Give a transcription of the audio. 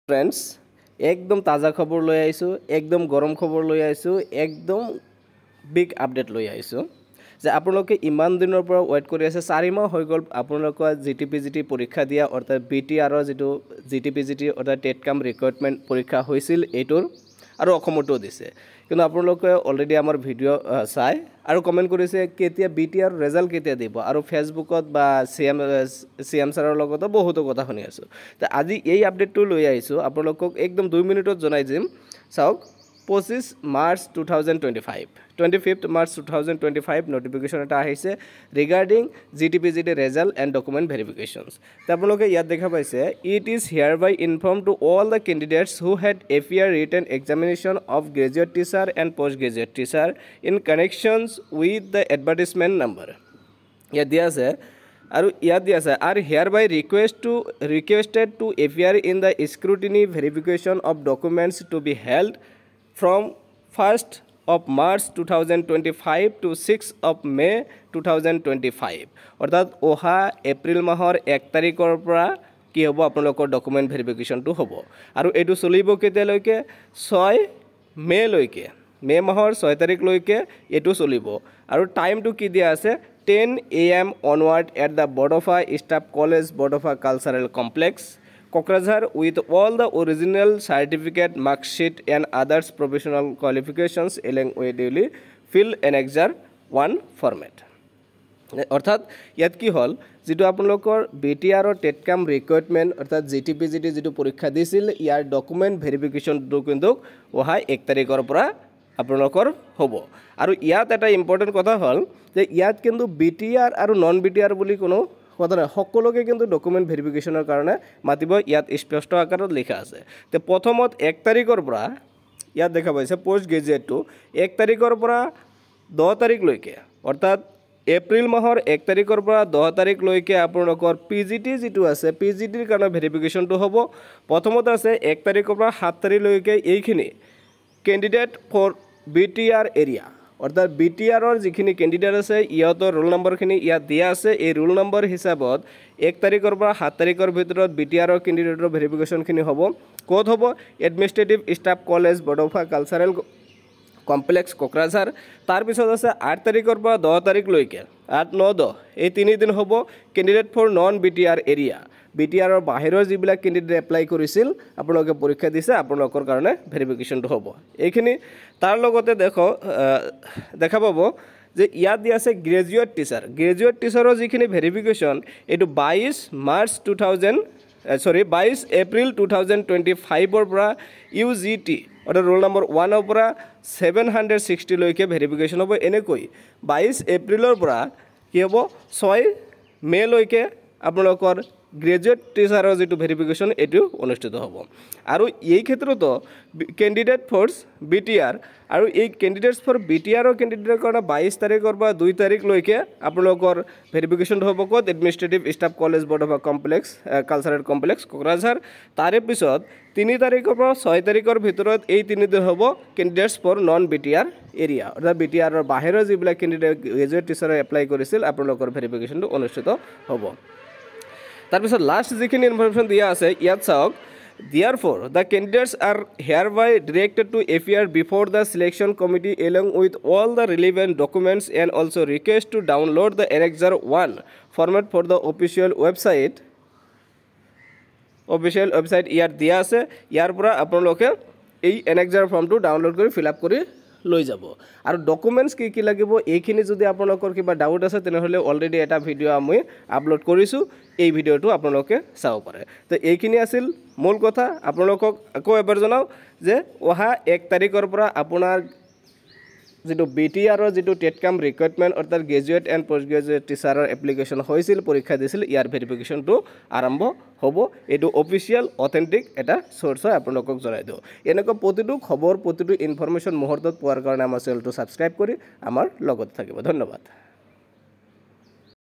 Friends একদম তাজা খবর লৈ আইছো একদম গরম খবর লৈ আইছো একদম বিগ আপডেট লৈ আইছো যে আপোনালোকে ইমান দিনৰ পৰা ওয়েট কৰি আছে 4 মাহ হৈ গল আপোনালোকৰ জিটিপিজিটি পৰীক্ষা দিয়া অৰ্থাৎ বিটিআৰৰ যেটো জিটিপিজিটি অৰ্থাৎ টেট কাম ৰিক্ৰুটমেন্ট পৰীক্ষা হৈছিল এইটোৰ আৰু অসমতো দিছে কিন্তু আপোনালোকে অলৰেডি আমাৰ ভিডিও চাই আৰু কমেন্ট কৰিছে কেতিয়া বিটিআৰ ৰিজাল্ট কেতিয়া দিব আৰু ফেসবুকত বা সিএম সাৰৰ লগত বহুত কথা শুনি আছো তে আজি এই আপডেটটো লৈ আইছো আপোনালোকক একদম 2 মিনিটত জনাই দিম চাওক 25 মাৰ্চ 2025 25th March 2025 notification এটা আহিছে regarding GTPGT result and document verifications তে আপোনালোকে ইয়াত দেখা পাইছে it is hereby informed to all the candidates who had appeared written examination of graduate teacher and postgraduate teacher in connections with the advertisement number ইয়াত দিয়া আছে আৰু ইয়াত দিয়া আছে are hereby requested to appear in the scrutiny verification of documents to be held from 1st of March 2025 to 6th of May 2025 অৰ্থাৎ ওহা এপ্ৰিল মাহৰ 1 তাৰিখৰ পৰা কি হ'ব আপোনালোকৰ ডকুমেন্ট ভেৰিফিকেশনটো হ'ব আৰু এটো চলিব কেতিয়ালৈকে 6 মে লৈকে মে মাহৰ 6 তাৰিখ লৈকে এটো চলিব আৰু টাইমটো কি দিয়া আছে 10 AM onward at the Bodofa Staff College Bodofa Cultural Complex Kokrajhar with all the original certificate, mark sheet and others professional qualifications along with duly fill annexure 1 format. অর্থাৎ ইয়াত কি হল যেটো আপোনালোকৰ বিটিআৰ টেট কাম ৰিক্ৰুটমেন্ট অৰ্থাৎ জিটিপিজিটি যেটো পৰীক্ষা দিছিল ইয়াৰ document verification কিন্তু ওহা 1 তাৰিখৰ পৰা আপোনালোকৰ হ'ব আৰু ইয়াত এটা ইম্পৰ্টেন্ট কথা হল যে ইয়াত কিন্তু বিটিআৰ আৰু নন বিটিআৰ বুলি কোনো কথা নাই সকলোকে কিন্তু ডকুমেন্ট ভেৰিফিকেশনৰ কাৰণে মাতিব ইয়াত স্পষ্ট আকাৰত লিখা আছে তে প্ৰথমত 1 তাৰিখৰ পৰা ইয়াত দেখা পাইছে পোষ্ট গ্ৰেজুৱেটটো 1 তাৰিখৰ পৰা 10 তাৰিখ লৈকে অৰ্থাৎ এপ্ৰিল মাহৰ 1 তাৰিখৰ পৰা 10 তাৰিখ লৈকে আপোনালোকৰ পিজিটি যেটো আছে পিজিটিৰ কাৰণে ভেৰিফিকেশনটো হ'ব প্ৰথমত আছে 1 তাৰিখৰ পৰা 7 তাৰিখ লৈকে এইখিনি ক্যান্ডিডেট ফৰ বিটিআৰ এৰিয়া অৰ্থাৎ বিটিআৰৰ যিখিনি ক্যান্ডিডেট আছে ইহঁতৰ ৰোল নম্বৰখিনি ইয়াত দিয়া আছে এই ৰোল নম্বৰ হিচাপত 1 তাৰিখৰ পৰা 7 তাৰিখৰ ভিতৰত বিটিআৰৰ ক্যান্ডিডেটৰ ভেৰিফিকেশনখিনি হ'ব ক'ত হ'ব administrative staff college Bodofa cultural complex Kokrajhar তাৰ পিছত আছে 8 তাৰিখৰ পৰা 10 তাৰিখ লৈকে 8 9 10 এই 3 দিন হ'ব candidate for non BTR area বিটিআৰৰ বাহিৰৰ যিবিলাক ক্যান্ডিডেট এপ্লাই কৰিছিল আপোনালোকে পৰীক্ষা দিছে আপোনালোকৰ কাৰণে ভেৰিফিকেশনটো হ'ব এইখিনি তাৰ লগতে দেখা পাব যে ইয়াত দিয়া আছে গ্ৰেজুৱেট টিচাৰৰ যিখিনি ভেৰিফিকেশন এটো 22 এপ্ৰিল 2025 ৰ পৰা ইউজিটি অৰ্থাৎ ৰোল নম্বৰ 1 ৰ পৰা 760 লৈকে ভেৰিফিকেশন হ'ব এনেকৈ 22 এপ্ৰিলৰ পৰা কি হ'ব 6 মে লৈকে আপোনালোকৰ গ্ৰেজুৱেট টিচাৰৰ যেটো ভেৰিফিকেশন এটো অনুষ্ঠিত হ'ব আৰু এই ক্ষেত্ৰত ক্যান্ডিডেট ফৰ্স বিটিআৰ আৰু এই ক্যান্ডিডেটস ফৰ বিটিআৰৰ ক্যান্ডিডেটৰ কাৰণে 22 তাৰিখৰ পৰা 2 তাৰিখ লৈকে আপোনালোকৰ ভেৰিফিকেশনটো হ'ব ক'ত administrative staff college Bodofa complex cultural complex Kokrajhar তাৰে পিছত 3 তাৰিখৰ পৰা 6 তাৰিখৰ ভিতৰত এই 3 দিন হ'ব candidates for non BTR area অৰ্থাৎ বিটিআৰৰ বাহিৰৰ যিবিলাক ক্যান্ডিডেট গ্ৰেজুৱেট টিচাৰৰ এপ্লাই কৰিছিল আপোনালোকৰ ভেৰিফিকেশনটো অনুষ্ঠিত হ'ব তাৰপিছত লাষ্ট যিখিনি ইনফৰমেশন দিয়া আছে ইয়াত চাওক therefore the candidates are hereby directed to appear before the selection committee along with all the relevant documents and also request to download the annexure 1 format for the official website ইয়াত দিয়া আছে ইয়াৰ পৰা আপোনালোকে এই annexure ফৰ্মটো ডাউনলোড কৰি fill up কৰি লৈ যাব আৰু ডকুমেন্টস কি লাগিব এইখিনি যদি আপোনালোকৰ কিবা ডাউট আছে তেনেহলে অলৰেডি এটা ভিডিও আমি আপলোড কৰিছো এই ভিডিওটো আপোনালোকে চাও পাৰে তো এইখিনি আছিল মূল কথা আপোনালোকক আকৌ এবাৰ জনাও যে ওহা 1 তাৰিখৰ পৰা আপোনাৰ যেটো বিটিআৰৰ যেটো টেট কাম ৰিক্ৰুটমেন্ট অৰ্থাৎ গ্ৰেজুৱেট এণ্ড পোষ্ট গ্ৰেজুৱেট টিচাৰৰ এপ্লিকেশন হৈছিল পৰীক্ষা দিছিল ইয়াৰ ভেৰিফিকেশনটো আৰম্ভ হ'ব এটো অফিচিয়েল অথেন্টিক এটা সোৰ্স হয় আপোনালোকক জনাই দিও এনেকৈ প্ৰতিটো খবৰ প্ৰতিটো ইনফৰমেশন মুহূৰ্তত পোৱাৰ কাৰণে আমাৰ চেনেলটো সাবস্ক্ৰাইব কৰি আমাৰ লগত থাকিব ধন্যবাদ